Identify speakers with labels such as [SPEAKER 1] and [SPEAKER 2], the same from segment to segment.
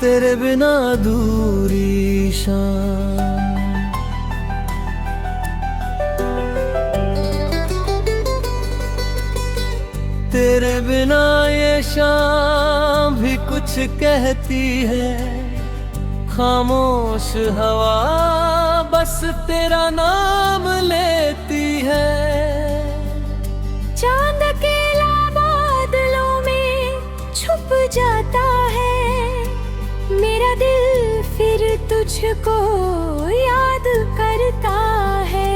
[SPEAKER 1] तेरे बिना अधूरी शाम। तेरे बिना ये शाम भी कुछ कहती है, खामोश हवा बस तेरा नाम लेती है।
[SPEAKER 2] चांद अकेला बादलों में छुप जाता है, मेरा दिल फिर तुझको याद करता है।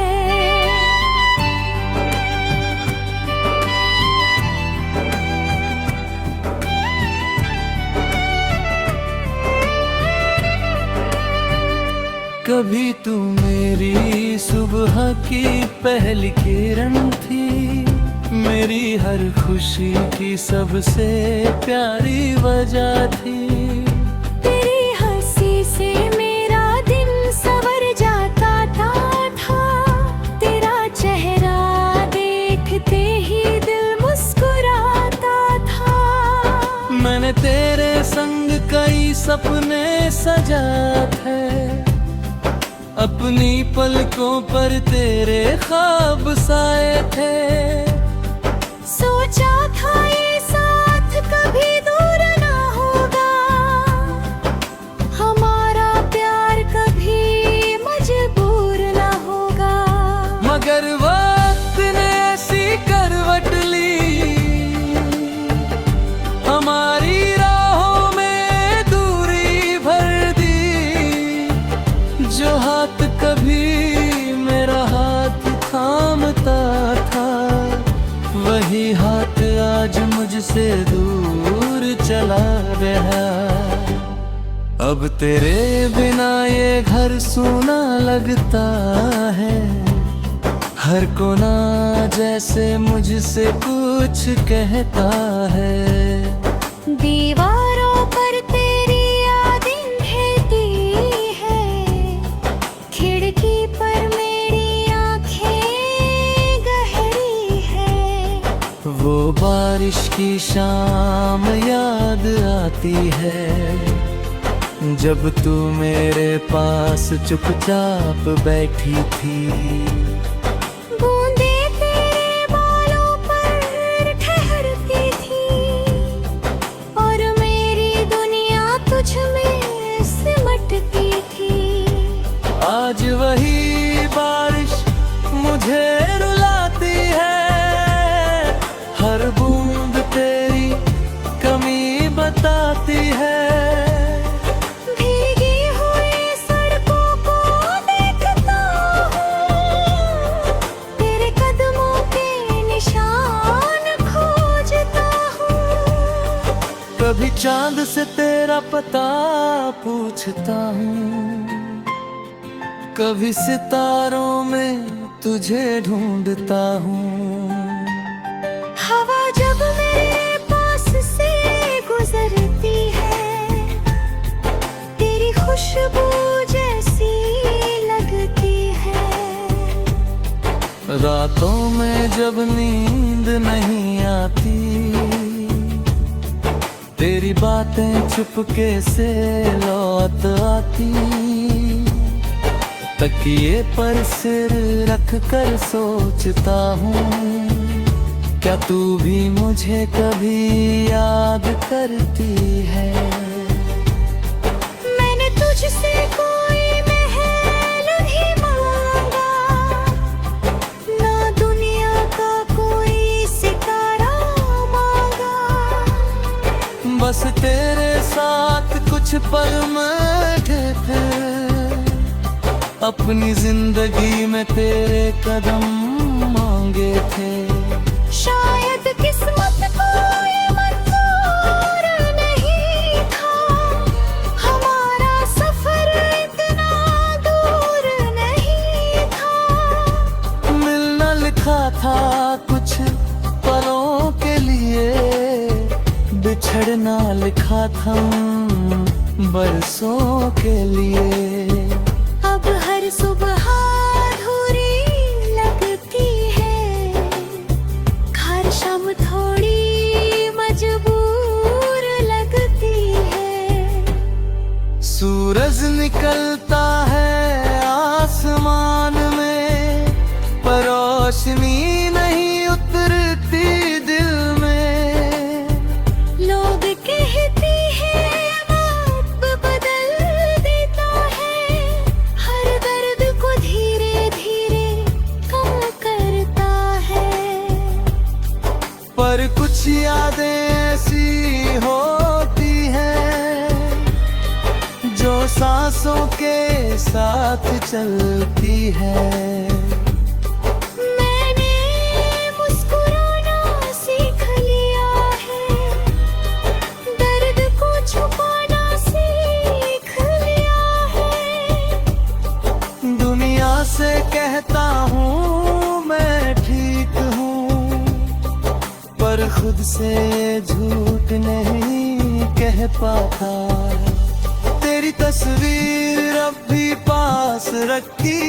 [SPEAKER 1] कभी तू मेरी सुबह की पहली किरण थी, मेरी हर खुशी की सबसे प्यारी वजह थी।
[SPEAKER 2] तेरी हंसी से मेरा दिन संवर जाता था, तेरा चेहरा देखते ही दिल मुस्कुराता था।
[SPEAKER 1] मैंने तेरे संग कई सपने सजाए थे, अपनी पलकों पर तेरे ख्वाब साए थे।
[SPEAKER 2] सोचा था ये साथ कभी दूर ना होगा, हमारा प्यार कभी मजबूर ना होगा।
[SPEAKER 1] मगर वक्त ने ऐसी करवट ली, हमारी राहों में दूरी भर दी। जो हाथ कभी मेरा हाथ थामता था, वही हाथ आज मुझसे दूर चला गया। अब तेरे बिना ये घर सूना लगता है, हर कोना जैसे मुझसे कुछ कहता है।
[SPEAKER 2] दीवारों पर तेरी यादें बहती है, खिड़की पर मेरी आंखें गहरी है।
[SPEAKER 1] वो बारिश की शाम याद आती है, जब तू मेरे पास चुपचाप बैठी थी।
[SPEAKER 2] बूंदें तेरे बालों पर ठहरती थी, और मेरी दुनिया तुझ में सिमटती थी।
[SPEAKER 1] आज वही बारिश मुझे रुलाती है, हर बूंद तेरी कमी बताती है।
[SPEAKER 2] भीगी हुई सड़कों को देखता हूँ, तेरे कदमों के निशान खोजता हूँ।
[SPEAKER 1] कभी चांद से तेरा पता पूछता हूँ, कभी सितारों में तुझे ढूंढता हूँ।
[SPEAKER 2] हवा जब मेरे पास से गुजरती है, तेरी खुशबू जैसी लगती है।
[SPEAKER 1] रातों में जब नींद नहीं आती, तेरी बातें चुपके से लौट आती। तकिए पर सिर रख कर सोचता हूँ, क्या तू भी मुझे कभी याद करती है।
[SPEAKER 2] मैंने तुझसे कोई महल नहीं मांगा, ना दुनिया का कोई सितारा मांगा।
[SPEAKER 1] बस तेरे साथ कुछ पल बैठे थे, अपनी जिंदगी में तेरे कदम मांगे थे।
[SPEAKER 2] शायद किस्मत को ये मंजूर नहीं था, हमारा सफर इतना दूर नहीं था।
[SPEAKER 1] मिलना लिखा था कुछ पलों के लिए, बिछड़ना लिखा था बरसों के लिए।
[SPEAKER 2] अब हर सुबह अधूरी लगती है, हर शाम थोड़ी।
[SPEAKER 1] निकलता है आसमान में, पर रोशनी नहीं उतरती दिल में।
[SPEAKER 2] लोग कहते हैं वक्त बदल देता है, हर दर्द को धीरे धीरे कम करता है।
[SPEAKER 1] पर कुछ यादें ऐसी होती हैं जो सांसों के साथ चलती है।
[SPEAKER 2] मैंने मुस्कुराना सीख लिया है, दर्द को छुपाना सीख लिया है।
[SPEAKER 1] दुनिया से कहता हूँ मैं ठीक हूँ, पर खुद से झूठ नहीं कह पाता। तेरी तस्वीर अब भी पास रखी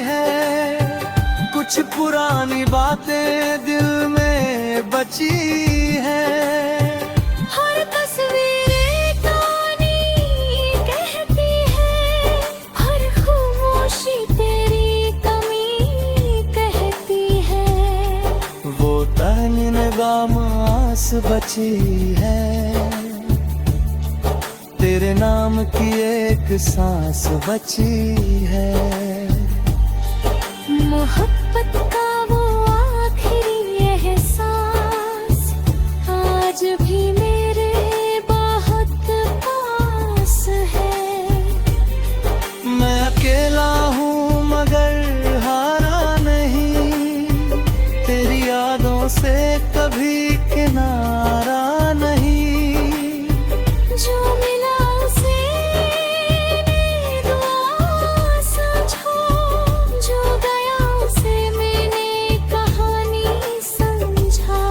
[SPEAKER 1] है, कुछ पुरानी बातें दिल में बची है।
[SPEAKER 2] हर तस्वीर एक कहानी कहती है, हर खामोशी तेरी कमी कहती है।
[SPEAKER 1] वो तन नगाम आस बची है, तेरे नाम की एक सांस बची है।
[SPEAKER 2] मोहब्बत का वो आखिरी एहसास आज भी मेरे बहुत पास है।
[SPEAKER 1] मैं अकेला हूँ मगर हारा नहीं, तेरी यादों से कभी किनारा नहीं।
[SPEAKER 2] जो मिला उसे मैंने दुआ समझो, जो गया उसे मैंने कहानी समझा।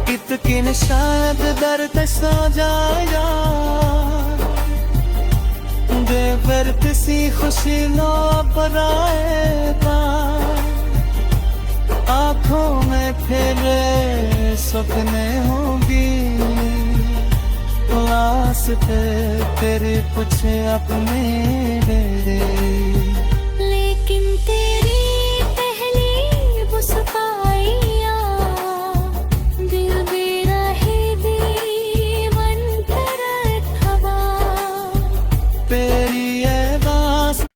[SPEAKER 1] कितकिन शायद दर्द सो जाया, दे फिर किसी खुशी लो पराएगा। आँखों में फिर सपने होंगी, वास्ते तेरे कुछ अपने दे दे।
[SPEAKER 2] लेकिन तेरी पहली मुस्काइयाँ दिल मेरा है दीवन तरत हवा।
[SPEAKER 1] तेरी ये बात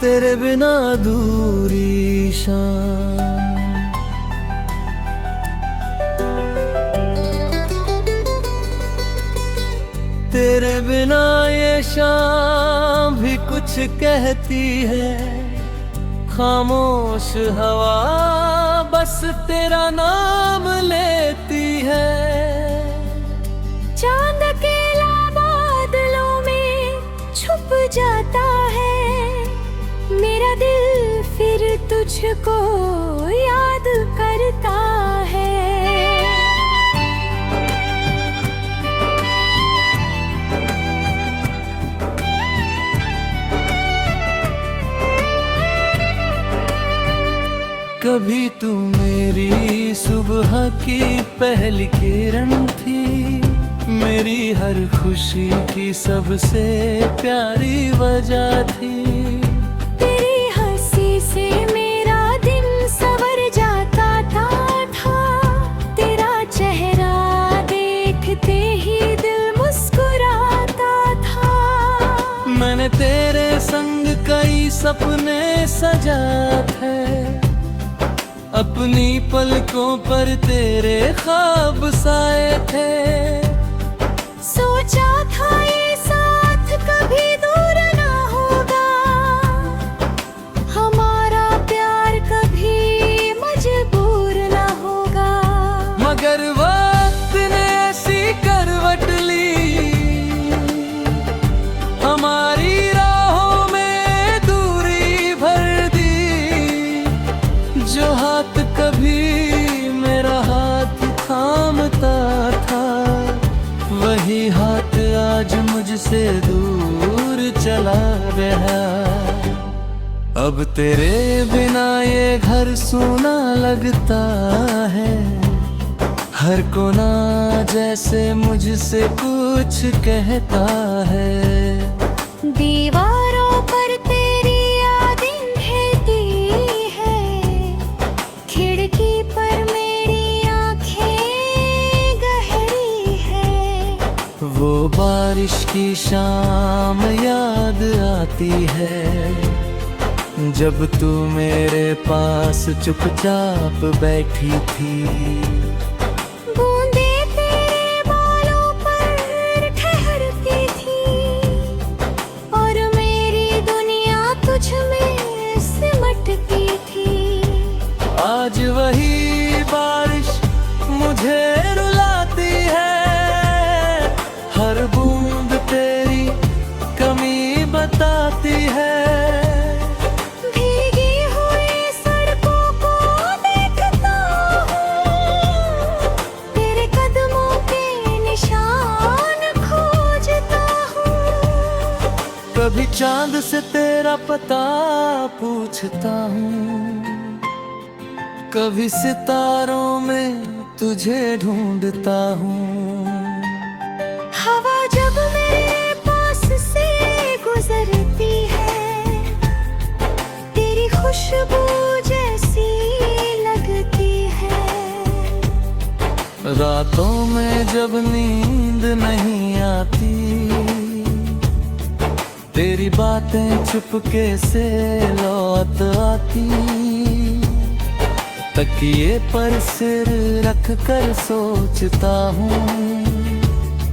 [SPEAKER 1] तेरे बिना दूरी शाम, तेरे बिना ये शाम भी कुछ कहती है। खामोश हवा बस तेरा नाम लेती है।
[SPEAKER 2] चांद अकेला बादलों में छुप जाता है, मेरा दिल फिर तुझको याद करता है।
[SPEAKER 1] कभी तू मेरी सुबह की पहली किरण थी, मेरी हर खुशी की सबसे प्यारी वजह थी।
[SPEAKER 2] तेरी हंसी से मेरा दिन संवर जाता था, तेरा चेहरा देखते ही दिल मुस्कुराता था।
[SPEAKER 1] मैंने तेरे संग कई सपने सजा थे, अपनी पलकों पर तेरे ख्वाब साए थे।
[SPEAKER 2] सोचा था ये साथ कभी दूर ना होगा, हमारा प्यार कभी मजबूर ना होगा।
[SPEAKER 1] मगर वक्त ने ऐसी करवट ली, हमारी राहों में दूरी भर दी। जो हाथ कभी मेरा हाथ थामता था, वही हाथ आज मुझे अब तेरे बिना ये घर सूना लगता है, हर कोना जैसे मुझसे कुछ कहता है।
[SPEAKER 2] दीवारों पर तेरी यादें बहती है, खिड़की पर मेरी आंखें गहरी है।
[SPEAKER 1] वो बारिश की शाम याद आती है, जब तू मेरे पास चुपचाप बैठी थी।
[SPEAKER 2] बूंदे तेरे बालों पर ठहरती थी, और मेरी दुनिया तुझ में सिमटती थी।
[SPEAKER 1] आज वही बारिश मुझे रुलाती है, हर बूंद तेरी कमी बताती है।
[SPEAKER 2] भीगी हुई सड़कों को देखता हूँ, तेरे कदमों के निशान खोजता हूँ।
[SPEAKER 1] कभी चांद से तेरा पता पूछता हूँ, कभी सितारों में तुझे ढूंढता हूँ।
[SPEAKER 2] हवा जब मेरे पास से गुजरती है, तेरी खुशबू जैसी लगती है।
[SPEAKER 1] रातों में जब नींद नहीं आती, तेरी बातें चुपके से लौट आती। तकिए पर सिर रख कर सोचता हूँ,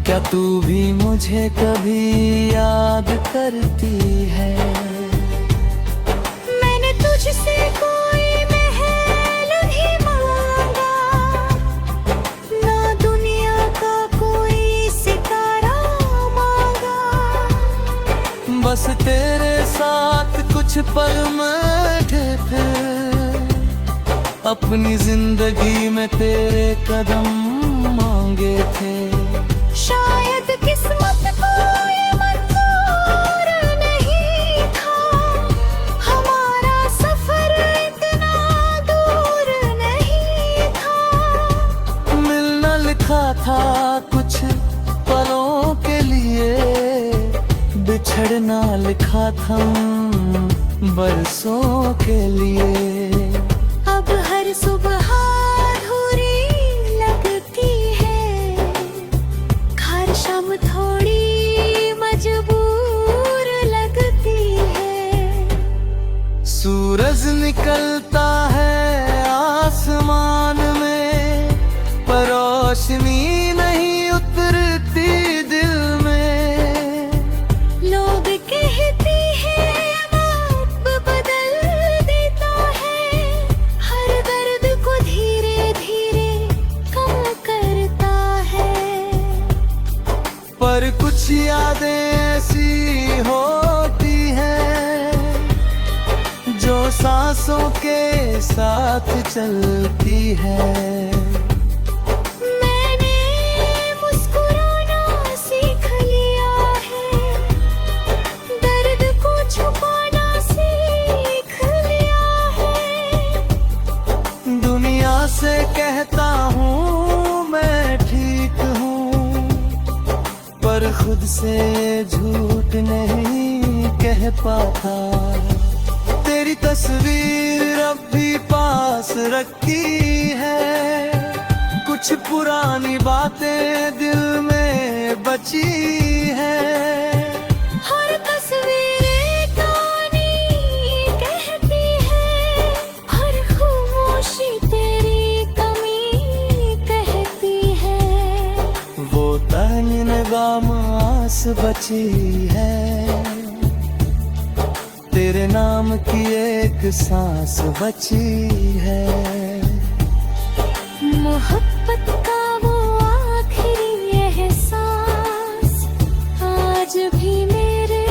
[SPEAKER 1] क्या तू भी मुझे कभी याद करती है।
[SPEAKER 2] मैंने तुझसे कोई महल नहीं मांगा, ना दुनिया का कोई सितारा मांगा।
[SPEAKER 1] बस तेरे साथ कुछ पल बैठे थे, अपनी जिंदगी में तेरे कदम मांगे थे।
[SPEAKER 2] शायद किस्मत को ये मंजूर नहीं था, हमारा सफर इतना दूर नहीं था।
[SPEAKER 1] मिलना लिखा था कुछ पलों के लिए, बिछड़ना लिखा था बरसों के लिए।
[SPEAKER 2] अब हर सुबह अधूरी लगती है, हर शाम थोड़ी मजबूर लगती है।
[SPEAKER 1] सूरज निकलता है आसमान में, पर रोशनी नहीं उतरती दिल में।
[SPEAKER 2] लोग कहते हैं अब बदल देता है, हर दर्द को धीरे धीरे कम करता है।
[SPEAKER 1] पर कुछ यादें ऐसी होती हैं, जो सांसों के साथ चलती है।
[SPEAKER 2] मैंने मुस्कुराना सीख लिया है, दर्द को छुपाना सीख लिया है।
[SPEAKER 1] दुनिया से कहता हूँ मैं ठीक हूँ, पर खुद से झूठ नहीं कह पाता। तेरी तस्वीर अब भी पास रखती है, कुछ पुरानी बातें दिल में बची है।
[SPEAKER 2] हर तस्वीर एक कहानी कहती है, हर खामोशी तेरी कमी कहती है।
[SPEAKER 1] वो तन नगाम आस बची है, तेरे नाम की एक सांस बची है।
[SPEAKER 2] मोहब्बत का वो आखिरी एहसास आज भी मेरे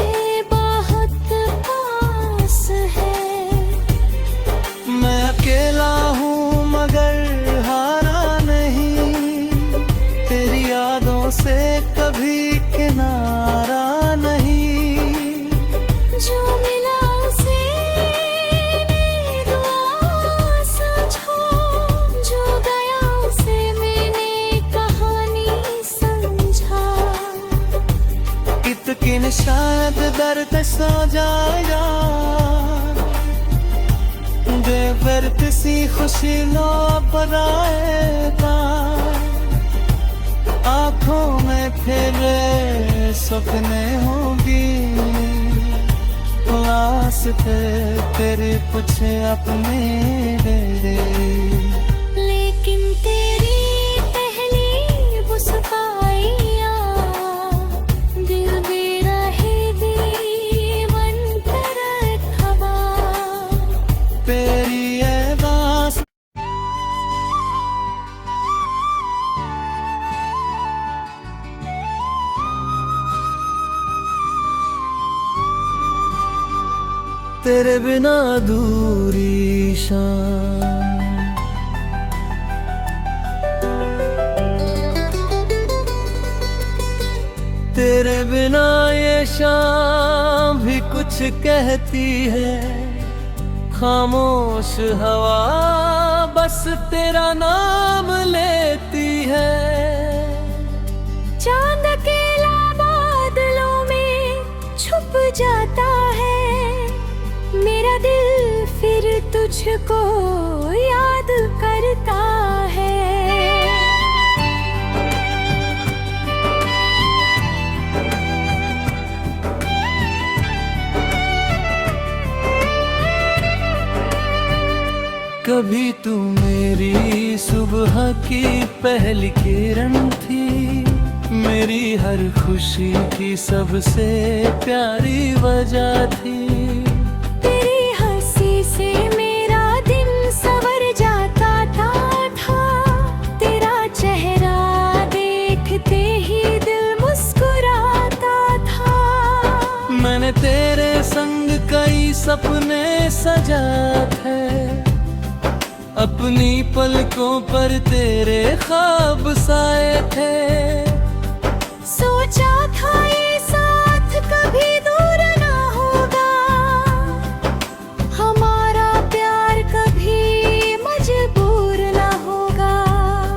[SPEAKER 2] बहुत पास है।
[SPEAKER 1] मैं अकेला हूँ मगर हारा नहीं, तेरी यादों से कभी किनारा नहीं।
[SPEAKER 2] जो मिला उसे
[SPEAKER 1] सो जाएगा दे फिर किसी खुशी लो बनाएगा आँखों में फिर सपने होंगी वास्ते तेरे कुछ अपने दे दे
[SPEAKER 2] लेकिन तेरी पहली मुस्काइयाँ दिल मेरा है दीवान करत हवा
[SPEAKER 1] तेरी ये बात तेरे बिना दूरी शाम तेरे बिना ये शाम भी कुछ कहती है खामोश हवा बस तेरा नाम लेती है
[SPEAKER 2] चांद अकेला बादलों में छुप जाता है मेरा दिल फिर तुझको याद करता है
[SPEAKER 1] कभी तू मेरी सुबह की पहली किरण थी मेरी हर खुशी की सबसे प्यारी वजह थी
[SPEAKER 2] तेरी हंसी से मेरा दिन संवर जाता था तेरा चेहरा देखते ही दिल मुस्कुराता था
[SPEAKER 1] मैंने तेरे संग कई सपने सजाए थे अपनी पलकों पर तेरे ख्वाब साए थे
[SPEAKER 2] सोचा था ये साथ कभी दूर ना होगा हमारा प्यार कभी मजबूर ना होगा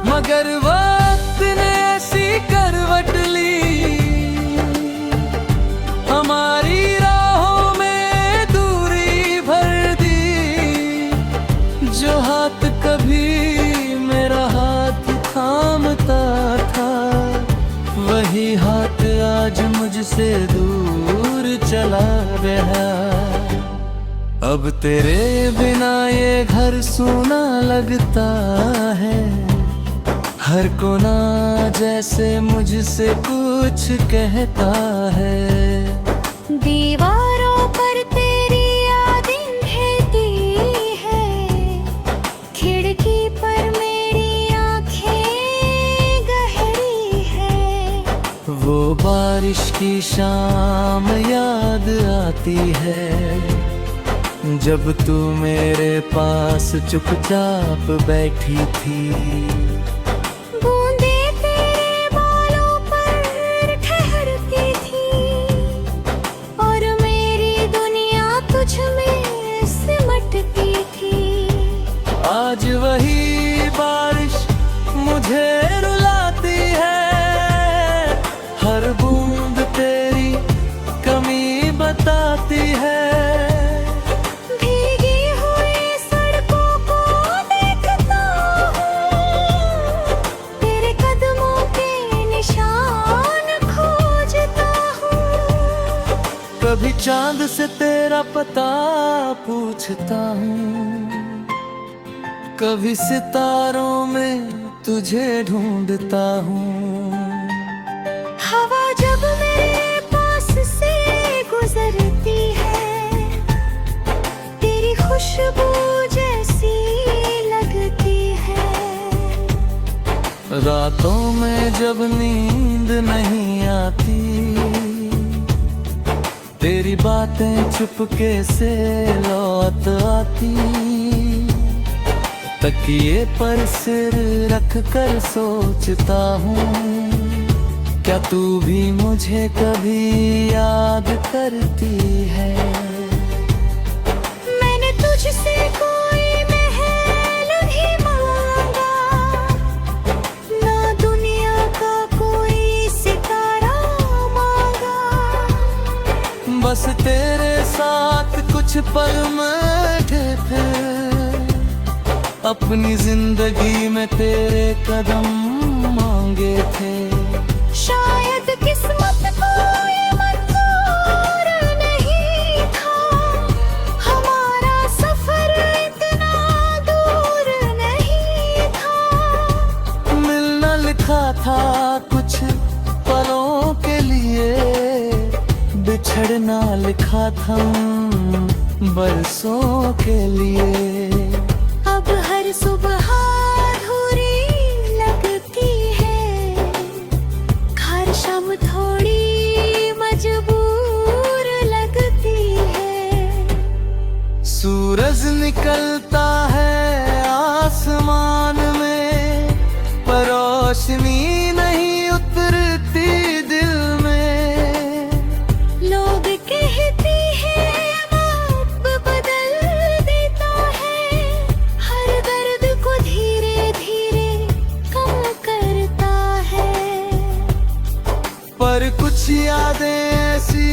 [SPEAKER 1] मगर वक्त ने ऐसी करवट ली हमारी राहों में दूरी भर दी जो हाथ कभी मेरा हाथ थामता था वही हाथ आज मुझसे दूर चला गया अब तेरे बिना ये घर सूना लगता है हर कोना जैसे मुझसे कुछ कहता है
[SPEAKER 2] दीवारों पर तेरी यादें बहती है खिड़की पर मेरी आंखें गहरी है
[SPEAKER 1] वो बारिश की शाम याद आती है जब तू मेरे पास चुपचाप बैठी थी
[SPEAKER 2] बूंदें तेरे बालों पर ठहरती थी और मेरी दुनिया तुझ में सिमटती थी
[SPEAKER 1] आज वही बारिश मुझे रुलाती है हर बूंद तेरी कमी बताती है
[SPEAKER 2] भीगी हुई सड़कों को देखता हूँ तेरे कदमों के निशान खोजता हूँ
[SPEAKER 1] कभी चांद से तेरा पता पूछता हूँ कभी सितारों में तुझे ढूंढता हूँ
[SPEAKER 2] हवा जब मेरे पास से गुजरती है तेरी खुशबू जैसी लगती है
[SPEAKER 1] रातों में जब नींद नहीं आती तेरी बातें चुपके से लौट आती तकिए पर सिर रख कर सोचता हूँ क्या तू भी मुझे कभी याद करती है
[SPEAKER 2] मैंने तुझसे कोई महल नहीं मांगा ना दुनिया का कोई सितारा मांगा
[SPEAKER 1] बस तेरे कुछ पल मैठे थे, अपनी जिंदगी में तेरे कदम मांगे थे।
[SPEAKER 2] शायद किस्मत को ये मंजूर नहीं था, हमारा सफर इतना दूर नहीं था।
[SPEAKER 1] मिलना लिखा था कुछ पलों के लिए, बिछड़ना लिखा था बरसों के लिए।
[SPEAKER 2] अब हर सुबह अधूरी लगती है, हर शाम थोड़ी मजबूर लगती है।
[SPEAKER 1] सूरज निकलता है आसमान में, पर रोशनी नहीं उतरती दिल में।
[SPEAKER 2] लोग कहते हैं वक्त बदल देता है, हर दर्द को धीरे धीरे कम करता है।
[SPEAKER 1] पर कुछ यादें ऐसी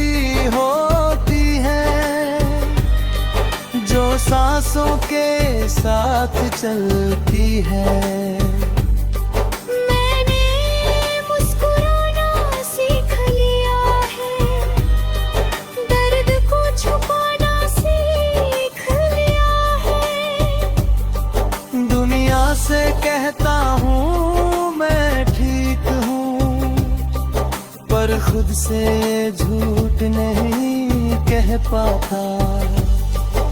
[SPEAKER 1] होती हैं जो सांसों के साथ चलती है।
[SPEAKER 2] मैंने मुस्कुराना सीख लिया है, दर्द को छुपाना सीख लिया है।
[SPEAKER 1] दुनिया से कहता हूँ मैं ठीक हूँ, पर खुद से झूठ नहीं कह पाता।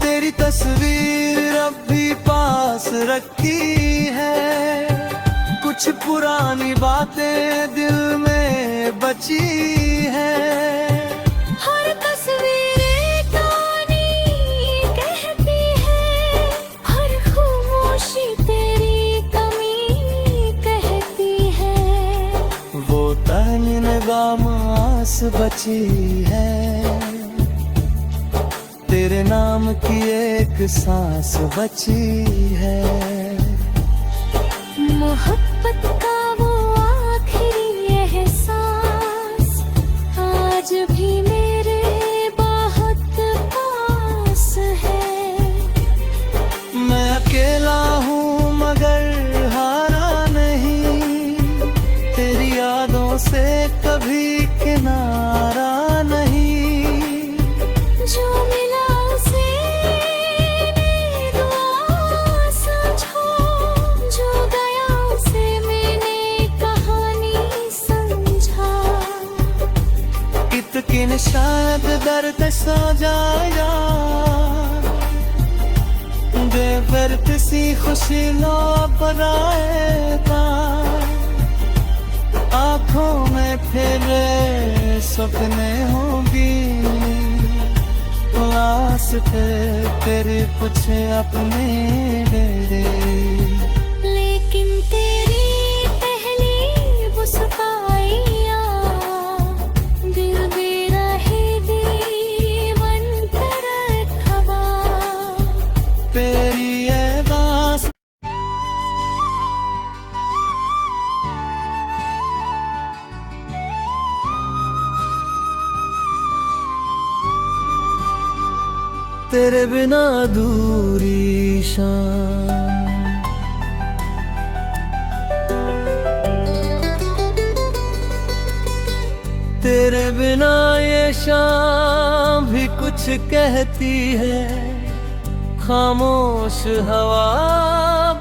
[SPEAKER 1] तेरी तस्वीर अब भी पास रखी है, कुछ पुरानी बातें दिल में बची है।
[SPEAKER 2] हर तस्वीर एक कहानी कहती है, हर खामोशी तेरी कमी कहती है।
[SPEAKER 1] वो तन निगाम आस बची है, तेरे नाम की एक सांस बची है।
[SPEAKER 2] मोहब्बत का वो आखिरी एहसास आज भी मेरे बहुत पास है।
[SPEAKER 1] मैं अकेला हूँ मगर हारा नहीं, तेरी यादों से कभी किनारा नहीं।
[SPEAKER 2] जो मिला उसे मैंने दुआ समझा, जो गया उसे मैंने कहानी समझा।
[SPEAKER 1] इतकिन शायद दर्द सो जाया, दे फिर किसी खुशी लो बनाएगा। आँखों में फिर सपने होंगी, आस पे तेरे कुछ अपने दे दे।
[SPEAKER 2] लेकिन तेरी पहली मुस्काइयाँ दिल दे रहेगी मन कर खबा।
[SPEAKER 1] तेरी ये दास तेरे बिना दूरी शाम, तेरे बिना ये शाम भी कुछ कहती है। खामोश हवा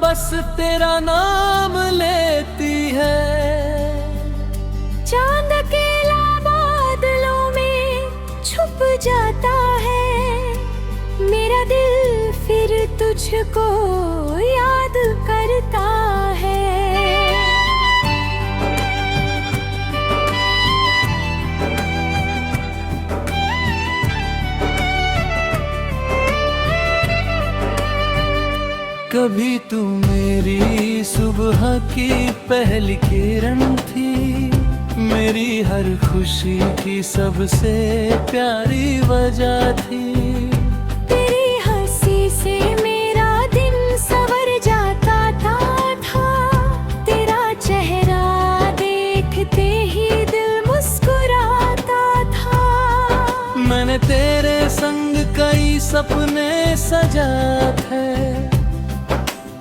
[SPEAKER 1] बस तेरा नाम लेती है।
[SPEAKER 2] चांद अकेला बादलों में छुप जाता है, मेरा दिल फिर तुझको याद करता है।
[SPEAKER 1] कभी तू मेरी सुबह की पहली किरण थी, मेरी हर खुशी की सबसे प्यारी वजह थी।
[SPEAKER 2] तेरी हंसी से मेरा दिन संवर जाता था, तेरा चेहरा देखते ही दिल मुस्कुराता था।
[SPEAKER 1] मैंने तेरे संग कई सपने सजा थे,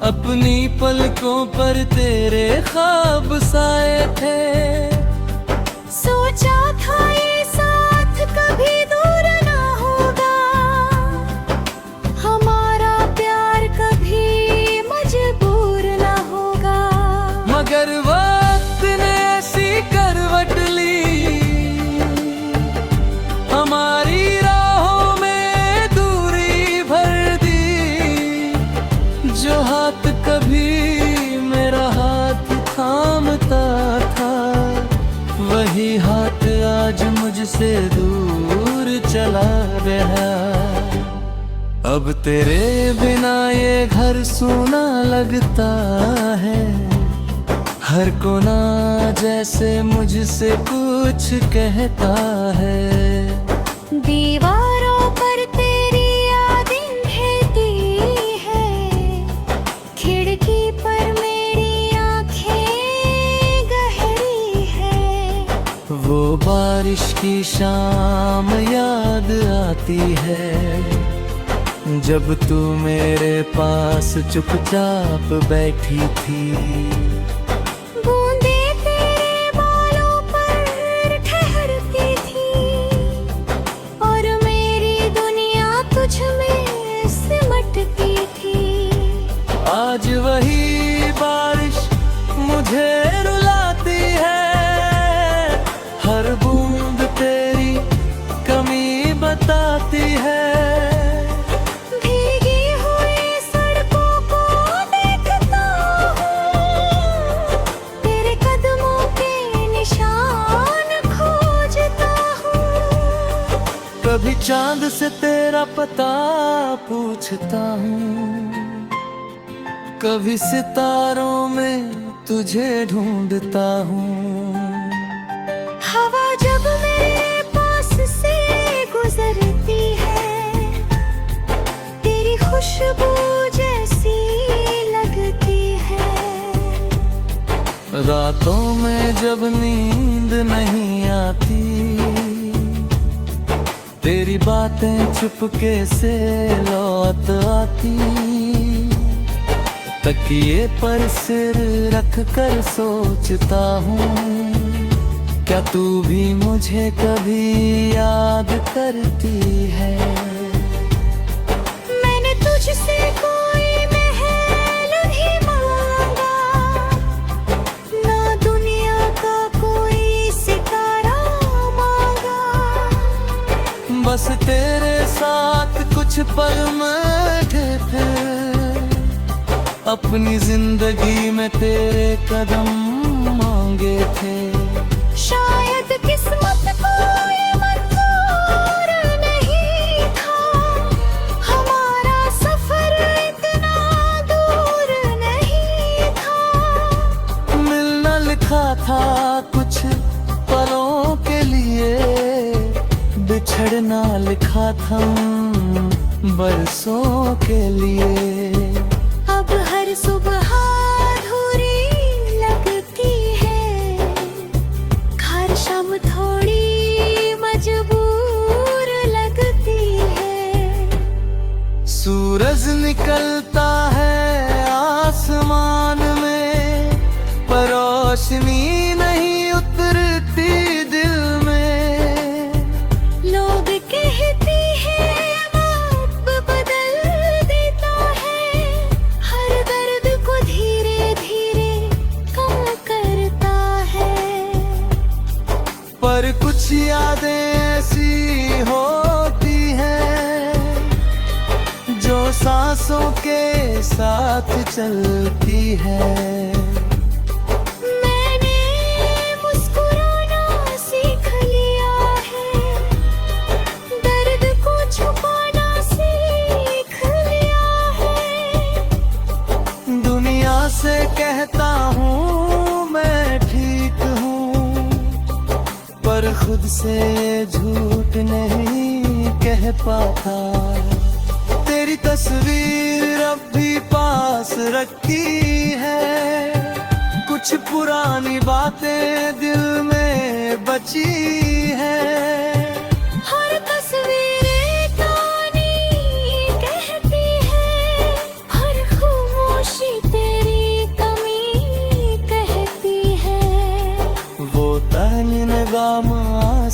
[SPEAKER 1] अपनी पलकों पर तेरे ख्वाब साए थे।
[SPEAKER 2] सोचा था ये साथ कभी दूर ना होगा, हमारा प्यार कभी मजबूर ना होगा।
[SPEAKER 1] मगर वक्त ने ऐसी करवट ली, हमारी राहों में दूरी भर दी। जो हाथ कभी मेरा हाथ थामता था, वही हाथ आज मुझसे दूर चला गया। अब तेरे बिना ये घर सूना लगता है, हर कोना जैसे मुझसे कुछ कहता है।
[SPEAKER 2] दीवारों पर तेरी यादें ढहती है, खिड़की पर मेरी आंखें गहरी है।
[SPEAKER 1] वो बारिश की शाम याद आती है, जब तू मेरे पास चुपचाप बैठी थी।
[SPEAKER 2] बूंदें तेरे बालों पर ठहरती थी, और मेरी दुनिया तुझ में सिमटती थी।
[SPEAKER 1] आज वही बारिश मुझे रुलाती है, हर बूंद तेरी कमी बताती है।
[SPEAKER 2] भीगी हुई सड़कों को देखता हूँ, तेरे कदमों के निशान खोजता हूँ।
[SPEAKER 1] कभी चांद से तेरा पता पूछता हूँ, कभी सितारों में तुझे ढूंढता हूँ।
[SPEAKER 2] हवा जब मेरे पास से गुजरती है, तेरी खुशबू जैसी लगती है।
[SPEAKER 1] रातों में जब नींद नहीं आती, तेरी बातें चुपके से लौट आती। तकिए पर सिर रख कर सोचता हूँ, क्या तू भी मुझे कभी याद करती है।
[SPEAKER 2] मैंने तुझसे कोई महल नहीं मांगा, ना दुनिया का कोई सितारा मांगा।
[SPEAKER 1] बस तेरे साथ कुछ पल बैठे थे, अपनी जिंदगी में तेरे कदम मांगे थे।
[SPEAKER 2] शायद किस्मत को ये मंजूर नहीं था, हमारा सफर इतना दूर नहीं था।
[SPEAKER 1] मिलना लिखा था कुछ पलों के लिए, बिछड़ना लिखा था बरसों के लिए।
[SPEAKER 2] अब हर सुबह अधूरी लगती है, हर शाम थोड़ी मजबूर लगती है।
[SPEAKER 1] सूरज निकलता है आसमान में, पर रोशनी नहीं उतरती दिल में।
[SPEAKER 2] लोग कहते हैं वक्त बदल देता है, हर दर्द को धीरे धीरे कम करता है।
[SPEAKER 1] पर कुछ यादें ऐसी होती हैं, जो सांसों के साथ चलती है।
[SPEAKER 2] मैंने मुस्कुराना सीख लिया है, दर्द को छुपाना सीख लिया है।
[SPEAKER 1] दुनिया से कहता हूँ मैं ठीक हूँ, पर खुद से झूठ नहीं कह पाता। तेरी तस्वीर अब भी पास रखी है, कुछ पुरानी बातें दिल में बची है।
[SPEAKER 2] हर तस्वीर एक कहानी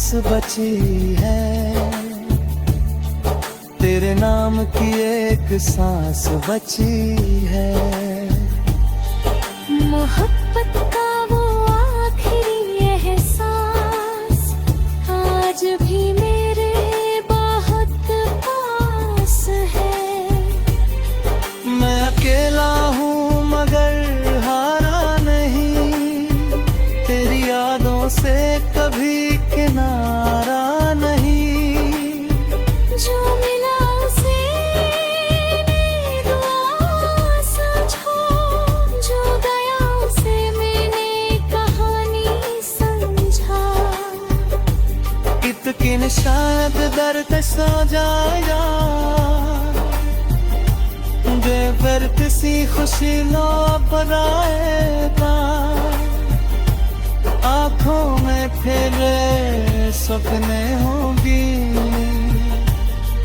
[SPEAKER 1] सांस बची है, तेरे नाम की एक सांस बची है।
[SPEAKER 2] मोहब्बत का वो आखिरी एहसास आज भी मेरे बहुत पास है।
[SPEAKER 1] मैं अकेला हूँ मगर हारा नहीं, तेरी यादों से कभी किनारा नहीं।
[SPEAKER 2] जो मिला उसे मैंने दुआ समझो, जो गया उसे मैंने कहानी समझा।
[SPEAKER 1] इतकिन शायद दर्द सो जाएगा, बेबर किसी खुशी लो बनाएगा। आँखों में फिर सपने होंगी,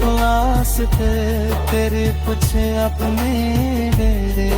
[SPEAKER 1] वास्ते तेरे कुछ अपने दे दे।